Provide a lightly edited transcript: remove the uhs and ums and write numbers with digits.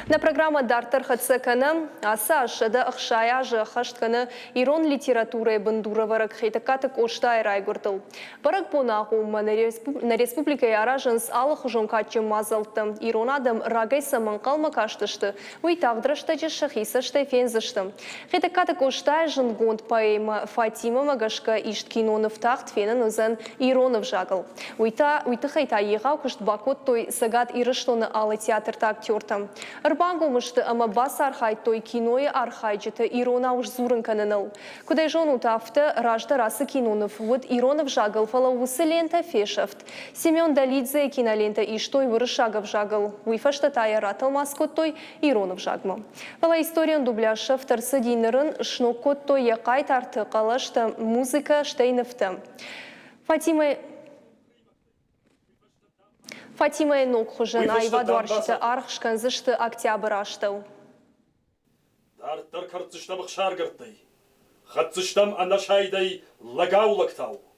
На программа Дартер Хацекана, Аса Шада Ахшая Хашткана, Ирон литературы Бандуроварак Хейтакатак Оштай Райгуртл. Барак Понаху на республике Яражанс Аллах Жонкачи Мазалтам, Иронадам Рагай Саманкалма Кашташты, Уитавдрашта Шахиса Штайфензаштам. Хейтакатак Оштай Жангонд поэма Фатима Магашка Ишткинонов Тахт Фенанузан Иронов Жагал. Уита Хейта Егау Куштбакот той Сагат Ирыштона Алла театр актертам. Рбангу мышты ама бас архай той киноя архайджета Ирона уж зурын кананал. Куда жону тафта ражда расы кинонов. Вот Иронов жагал фала усы лента фешафт. Семен Далидзе кинолента иш той вырышагов жагал. Уйфашта тая ратал маскот той Иронов жагма. Фала историан дубляж автор садинерын шнокот той якай тарты калашта музыка штейнефта. Фатима Энок хужен айва дворчица архшкан зышты октябрь аштау. Дартар карцыштам хшаргырттай. Хатцыштам анашайдай лагаулактау.